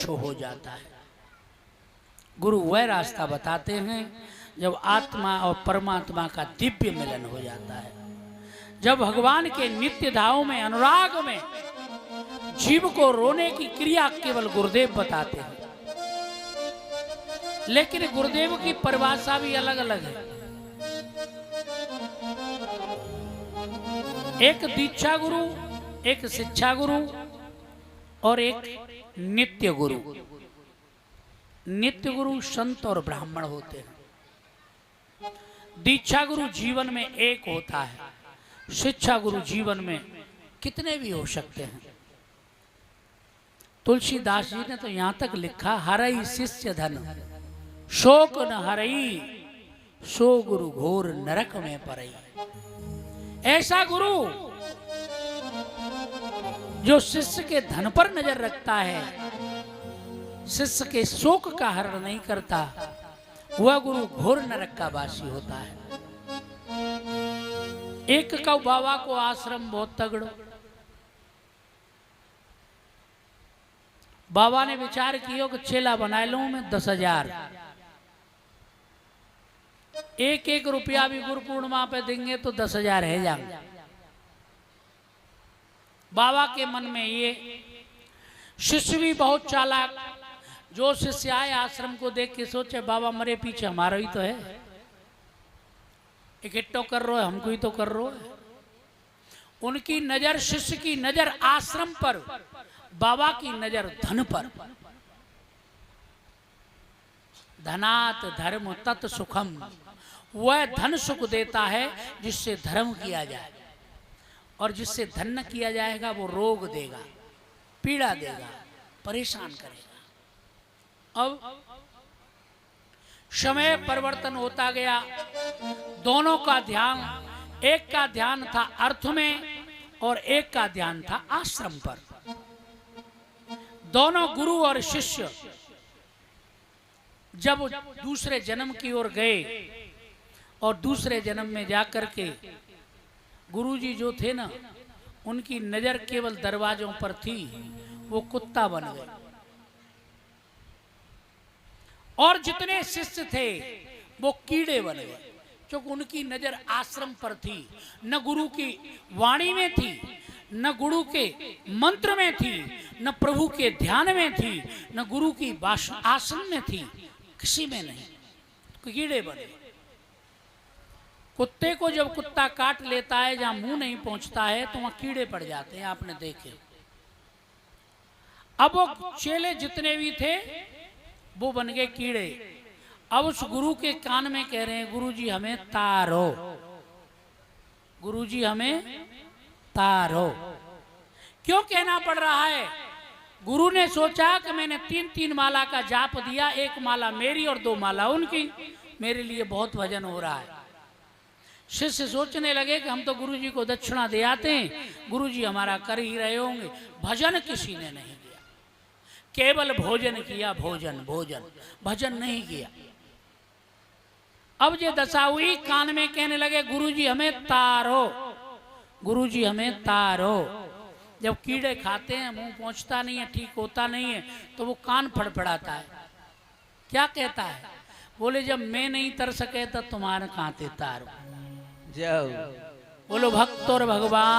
हो जाता है। गुरु वह रास्ता बताते हैं जब आत्मा और परमात्मा का दिव्य मिलन हो जाता है, जब भगवान के नित्य धाव में, अनुराग में जीव को रोने की क्रिया केवल गुरुदेव बताते हैं। लेकिन गुरुदेव की परिभाषा भी अलग अलग है। एक दीक्षा गुरु, एक शिक्षा गुरु और एक नित्य गुरु। नित्य गुरु संत और ब्राह्मण होते हैं। दीक्षा गुरु जीवन में एक होता है, शिक्षा गुरु जीवन में कितने भी हो सकते हैं। तुलसीदास जी ने तो यहां तक लिखा, हरई शिष्य धन शोक न हरई, सो गुरु घोर नरक में परई। ऐसा गुरु जो शिष्य के धन पर नजर रखता है, शिष्य के शोक का हरण नहीं करता, वह गुरु घोर नरक का वासी होता है। एक कौ बाबा को आश्रम बहुत तगड़ो। बाबा ने विचार किया कि चेला बना लूं मैं 10,000, एक एक रुपया भी गुरु पूर्णिमा पे देंगे तो 10,000 है जाएंगे। बाबा के मन में ये, शिष्य भी बहुत चालाक, जो शिष्य आए आश्रम को देख के सोचे बाबा मरे पीछे हमारा ही तो है, इकट्ठो कर रो है, हमको ही तो कर रो है। उनकी नजर, शिष्य की नजर आश्रम पर, बाबा की नजर धन पर। धनात धर्म तत् सुखम, वह धन सुख देता है जिससे धर्म किया जाए, और जिससे धन न किया जाएगा वो रोग देगा, पीड़ा देगा, परेशान करेगा। अब समय परिवर्तन होता गया, दोनों का ध्यान, एक का ध्यान था अर्थ में और एक का ध्यान था आश्रम पर। दोनों गुरु और शिष्य जब दूसरे जन्म की ओर गए और दूसरे जन्म में जाकर के गुरुजी जो थे ना, उनकी नजर केवल दरवाजों पर थी, वो कुत्ता बन गए। और जितने शिष्य थे वो कीड़े बन गए, क्योंकि उनकी नजर आश्रम पर थी, न गुरु की वाणी में थी, न गुरु के मंत्र में थी, न प्रभु के ध्यान में थी, न गुरु की आसन में थी, किसी में नहीं, कीड़े बने। कुत्ते को जब कुत्ता काट लेता है, जहां मुंह नहीं पहुंचता है, तो वहां कीड़े पड़ जाते हैं, आपने देखे। अब वो चेले जितने भी थे वो बन गए कीड़े। अब उस गुरु के कान में कह रहे हैं, गुरुजी हमें तारो, गुरुजी हमें तारो। क्यों कहना पड़ रहा है? गुरु ने सोचा कि मैंने 3-3 माला का जाप दिया, एक माला मेरी और 2 माला उनकी, मेरे लिए बहुत वजन हो रहा है। शिष्य सोचने लगे कि हम तो गुरुजी को दक्षिणा दे आते हैं, गुरुजी हमारा कर ही रहे होंगे। भजन किसी ने नहीं किया, केवल भोजन किया, भोजन भोजन, भजन नहीं किया। अब ये दशा हुई, कान में कहने लगे गुरुजी हमें तारो, गुरुजी हमें तारो। जब कीड़े खाते हैं, मुंह पहुंचता नहीं है, ठीक होता नहीं है, तो वो कान फड़फड़ाता है। क्या कहता है? बोले जब मैं नहीं तर सके तो तुम्हारे कांते तारो। जाओ बोलो भक्त और भगवान।